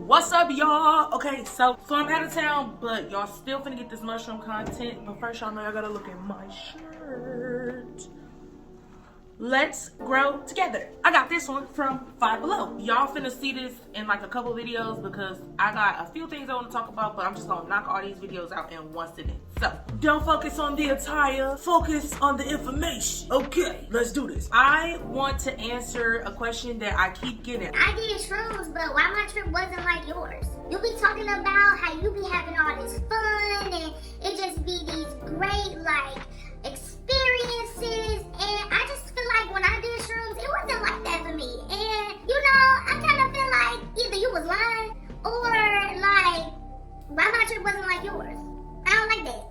What's up, y'all? Okay, so I'm out of town, but y'all still finna get this mushroom content. But first, y'all know y'all gotta look at my shirt. Let's grow together. I got this one from Five Below. Y'all finna see this in like a couple videos because I got a few things I want to talk about, but I'm just gonna knock all these videos out in one sitting. So don't focus on the attire, focus on the information. Okay, let's do this. I want to answer a question that I keep getting. I did shrooms, but why my trip wasn't like yours? You be talking about how you be having all this fun and it just be these great like experiences, and I just feel like when I did shrooms, it wasn't like that for me. And you know, I kind of feel like either you was lying or like why my trip wasn't like yours. I don't like that.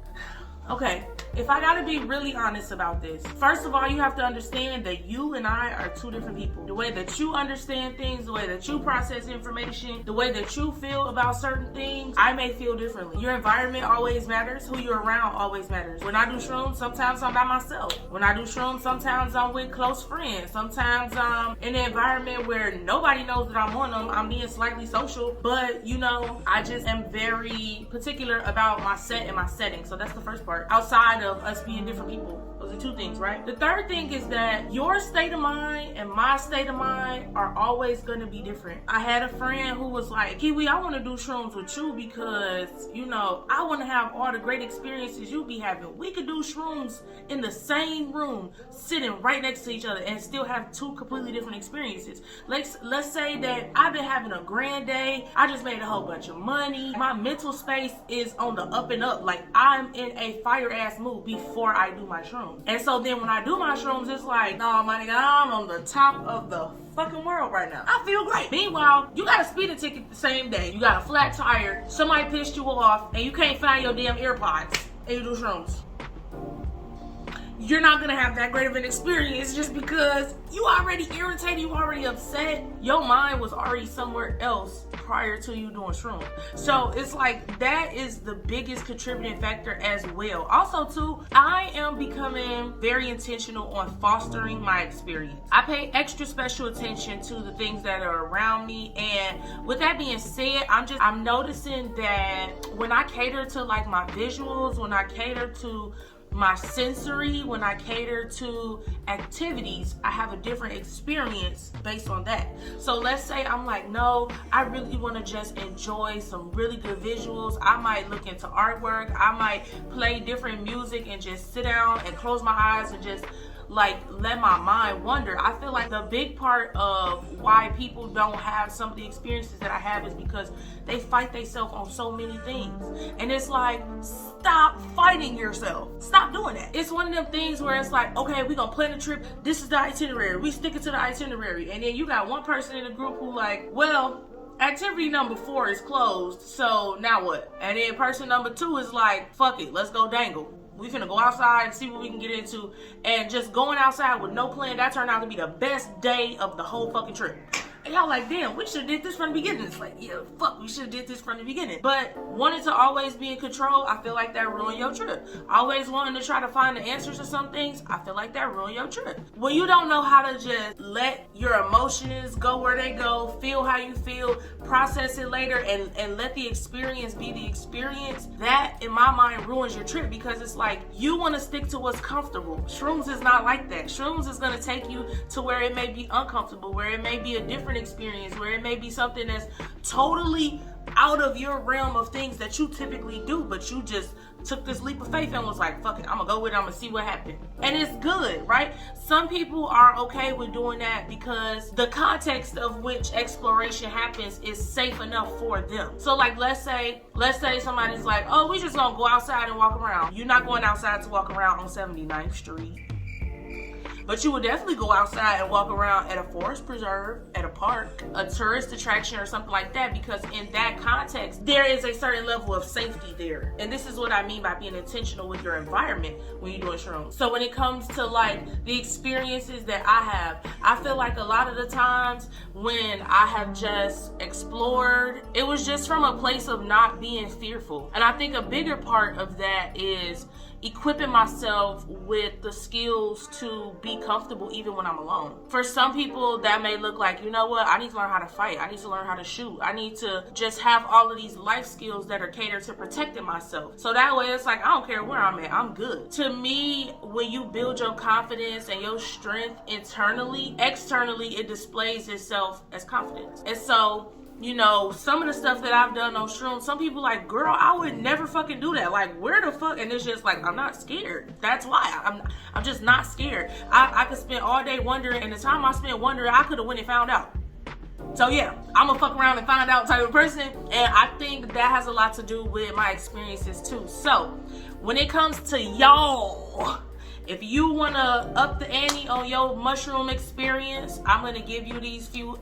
Okay, if I gotta be really honest about this, first of all, you have to understand that you and I are two different people. The way that you understand things, the way that you process information, the way that you feel about certain things, I may feel differently. Your environment always matters. Who you're around always matters. When I do shrooms, sometimes I'm by myself. When I do shrooms, sometimes I'm with close friends. Sometimes I'm in an environment where nobody knows that I'm on them. I'm being slightly social, but you know, I just am very particular about my set and my setting. So that's the first part. Outside of us being different people. Those are two things, right? The third thing is that your state of mind and my state of mind are always going to be different. I had a friend who was like, Kiwi, I want to do shrooms with you because, you know, I want to have all the great experiences you be having. We could do shrooms in the same room, sitting right next to each other and still have two completely different experiences. Let's say that I've been having a grand day. I just made a whole bunch of money. My mental space is on the up and up. Like I'm in a fire ass mood before I do my shrooms. And so then when I do my shrooms, it's like, no, my nigga, I'm on the top of the fucking world right now. I feel great. Meanwhile, you got a speeding ticket the same day. You got a flat tire. Somebody pissed you off and you can't find your damn AirPods and you do shrooms. You're not gonna have that great of an experience just because you already irritated, you already upset. Your mind was already somewhere else prior to you doing shrooms. So it's like that is the biggest contributing factor as well. Also too, I am becoming very intentional on fostering my experience. I pay extra special attention to the things that are around me, and with that being said, I'm noticing that when I cater to like my visuals, when I cater to my sensory, when I cater to activities, I have a different experience based on that. So let's say I'm like, no, I really want to just enjoy some really good visuals. I might look into artwork. I might play different music and just sit down and close my eyes and just like let my mind wander. I feel like the big part of why people don't have some of the experiences that I have is because they fight themselves on so many things. And it's like, stop fighting yourself. Stop doing that. It's one of them things where it's like, okay, we're gonna plan a trip. This is the itinerary. We stick it to the itinerary. And then you got one person in the group who like, well, activity number 4 is closed, so now what? And then person number 2 is like, fuck it, let's go dangle. We finna go outside and see what we can get into. And just going outside with no plan, that turned out to be the best day of the whole fucking trip. And y'all like, damn, we should've did this from the beginning. It's like, yeah, fuck, we should've did this from the beginning. But wanting to always be in control, I feel like that ruined your trip. Always wanting to try to find the answers to some things, I feel like that ruined your trip. When you don't know how to just let your emotions go where they go, feel how you feel, process it later, and let the experience be the experience, that in my mind ruins your trip, because it's like you want to stick to what's comfortable. Shrooms is not like that. Shrooms is going to take you to where it may be uncomfortable, where it may be a different experience, where it may be something that's totally out of your realm of things that you typically do, but you just took this leap of faith and was like, fuck it, I'm gonna go with it, I'm gonna see what happens. And it's good, right? Some people are okay with doing that because the context of which exploration happens is safe enough for them. So like, let's say somebody's like, oh, we just gonna go outside and walk around. You're not going outside to walk around on 79th Street. But you would definitely go outside and walk around at a forest preserve, at a park, a tourist attraction or something like that, because in that context, there is a certain level of safety there. And this is what I mean by being intentional with your environment when you're doing shrooms. So when it comes to like the experiences that I have, I feel like a lot of the times when I have just explored, it was just from a place of not being fearful. And I think a bigger part of that is equipping myself with the skills to be comfortable even when I'm alone. For some people, that may look like, you know what, I need to learn how to fight. I need to learn how to shoot. I need to just have all of these life skills that are catered to protecting myself. So that way it's like, I don't care where I'm at, I'm good. To me, when you build your confidence and your strength internally, externally it displays itself as confidence. And so, you know, some of the stuff that I've done on shrooms, some people like, girl, I would never fucking do that. Like, where the fuck? And it's just like, I'm not scared. That's why. I'm just not scared. I could spend all day wondering, and the time I spent wondering, I could have went and found out. So yeah, I'm a fuck around and find out type of person. And I think that has a lot to do with my experiences too. So when it comes to y'all, if you want to up the ante on your mushroom experience, I'm going to give you these few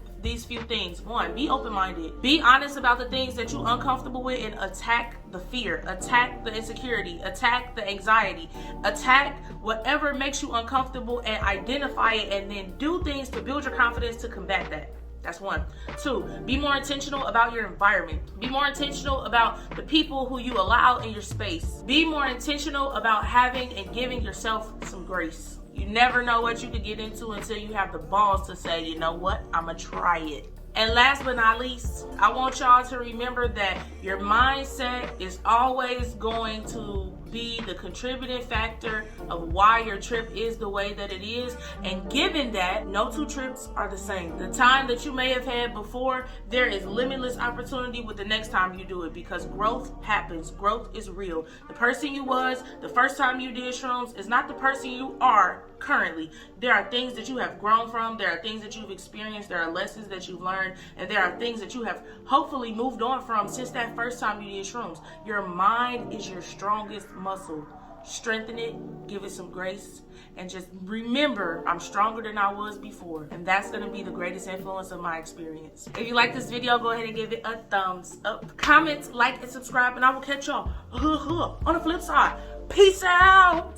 things. One, be open-minded. Be honest about the things that you're uncomfortable with and attack the fear, attack the insecurity, attack the anxiety, attack whatever makes you uncomfortable and identify it, and then do things to build your confidence to combat that. That's one. Two, be more intentional about your environment. Be more intentional about the people who you allow in your space. Be more intentional about having and giving yourself some grace. You never know what you could get into until you have the balls to say, you know what, I'ma try it. And last but not least, I want y'all to remember that your mindset is always going to be the contributing factor of why your trip is the way that it is. And given that no two trips are the same, the time that you may have had before, there is limitless opportunity with the next time you do it, because growth happens. Growth is real. The person you was the first time you did shrooms is not the person you are currently. There are things that you have grown from, there are things that you've experienced, there are lessons that you've learned, and there are things that you have hopefully moved on from since that first time you did shrooms. Your mind is your strongest muscle. Strengthen it, give it some grace, and just remember, I'm stronger than I was before. And that's gonna be the greatest influence of my experience. If you like this video, go ahead and give it a thumbs up. Comment, like, and subscribe, and I will catch y'all on the flip side. Peace out.